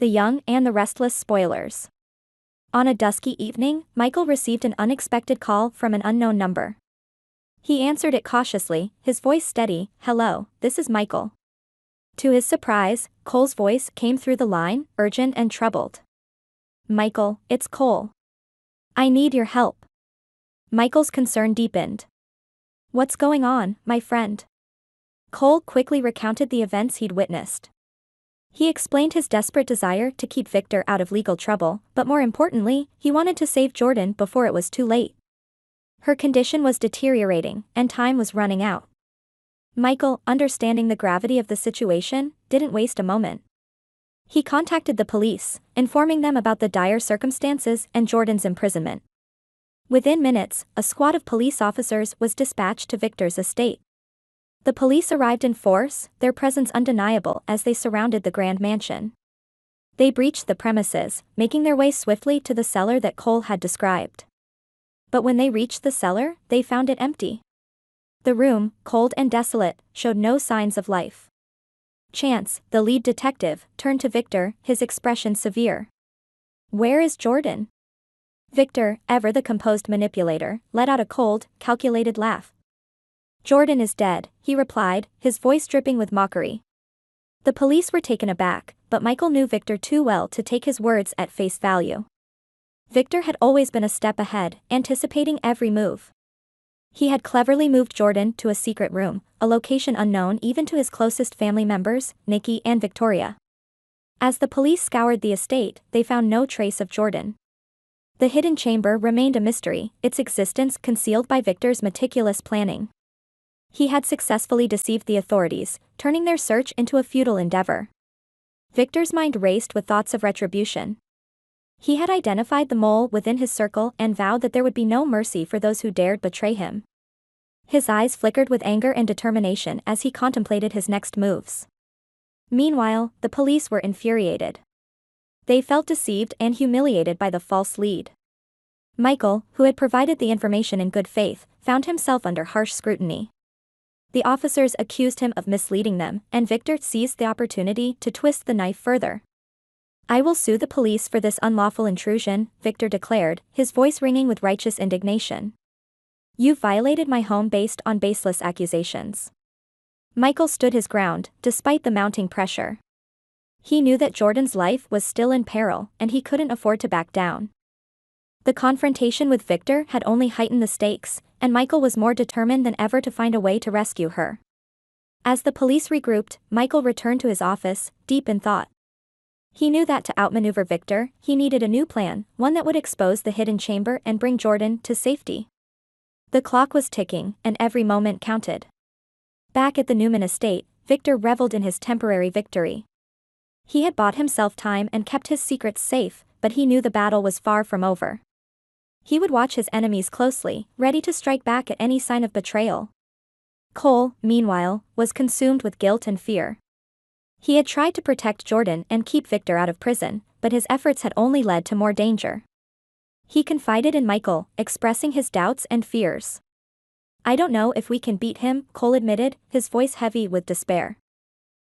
the young and the restless spoilers. On a dusky evening, Michael received an unexpected call from an unknown number. He answered it cautiously, his voice steady. "Hello, this is Michael." To his surprise, Cole's voice came through the line, urgent and troubled. "Michael, it's Cole. I need your help." Michael's concern deepened. "What's going on, my friend?" Cole quickly recounted the events he'd witnessed. He explained his desperate desire to keep Victor out of legal trouble, but more importantly, he wanted to save Jordan before it was too late. Her condition was deteriorating, and time was running out. Michael, understanding the gravity of the situation, didn't waste a moment. He contacted the police, informing them about the dire circumstances and Jordan's imprisonment. Within minutes, a squad of police officers was dispatched to Victor's estate. The police arrived in force, their presence undeniable as they surrounded the grand mansion. They breached the premises, making their way swiftly to the cellar that Cole had described. But when they reached the cellar, they found it empty. The room, cold and desolate, showed no signs of life. Chance, the lead detective, turned to Victor, his expression severe. "Where is Jordan?" Victor, ever the composed manipulator, let out a cold, calculated laugh. "Jordan is dead," he replied, his voice dripping with mockery. The police were taken aback, but Michael knew Victor too well to take his words at face value. Victor had always been a step ahead, anticipating every move. He had cleverly moved Jordan to a secret room, a location unknown even to his closest family members, Nikki and Victoria. As the police scoured the estate, they found no trace of Jordan. The hidden chamber remained a mystery, its existence concealed by Victor's meticulous planning. He had successfully deceived the authorities, turning their search into a futile endeavor. Victor's mind raced with thoughts of retribution. He had identified the mole within his circle and vowed that there would be no mercy for those who dared betray him. His eyes flickered with anger and determination as he contemplated his next moves. Meanwhile, the police were infuriated. They felt deceived and humiliated by the false lead. Michael, who had provided the information in good faith, found himself under harsh scrutiny. The officers accused him of misleading them, and Victor seized the opportunity to twist the knife further. "I will sue the police for this unlawful intrusion," Victor declared, his voice ringing with righteous indignation. "You've violated my home based on baseless accusations." Michael stood his ground, despite the mounting pressure. He knew that Jordan's life was still in peril, and he couldn't afford to back down. The confrontation with Victor had only heightened the stakes, and Michael was more determined than ever to find a way to rescue her. As the police regrouped, Michael returned to his office, deep in thought. He knew that to outmaneuver Victor, he needed a new plan, one that would expose the hidden chamber and bring Jordan to safety. The clock was ticking, and every moment counted. Back at the Newman estate, Victor reveled in his temporary victory. He had bought himself time and kept his secrets safe, but he knew the battle was far from over. He would watch his enemies closely, ready to strike back at any sign of betrayal. Cole, meanwhile, was consumed with guilt and fear. He had tried to protect Jordan and keep Victor out of prison, but his efforts had only led to more danger. He confided in Michael, expressing his doubts and fears. "I don't know if we can beat him," Cole admitted, his voice heavy with despair.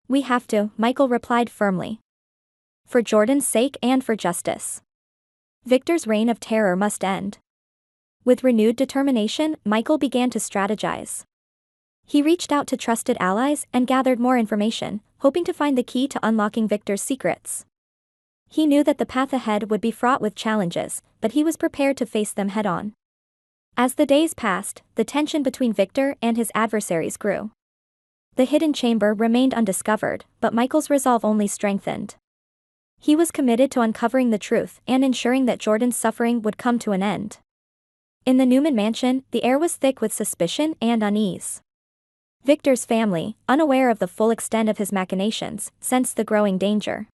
"We have to," Michael replied firmly. "For Jordan's sake and for justice. Victor's reign of terror must end." With renewed determination, Michael began to strategize. He reached out to trusted allies and gathered more information, hoping to find the key to unlocking Victor's secrets. He knew that the path ahead would be fraught with challenges, but he was prepared to face them head-on. As the days passed, the tension between Victor and his adversaries grew. The hidden chamber remained undiscovered, but Michael's resolve only strengthened. He was committed to uncovering the truth and ensuring that Jordan's suffering would come to an end. In the Newman mansion, the air was thick with suspicion and unease. Victor's family, unaware of the full extent of his machinations, sensed the growing danger.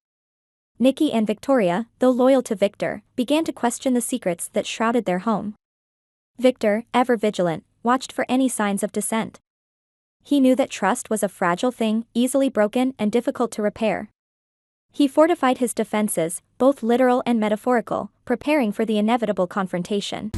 Nikki and Victoria, though loyal to Victor, began to question the secrets that shrouded their home. Victor, ever vigilant, watched for any signs of dissent. He knew that trust was a fragile thing, easily broken and difficult to repair. He fortified his defenses, both literal and metaphorical, preparing for the inevitable confrontation.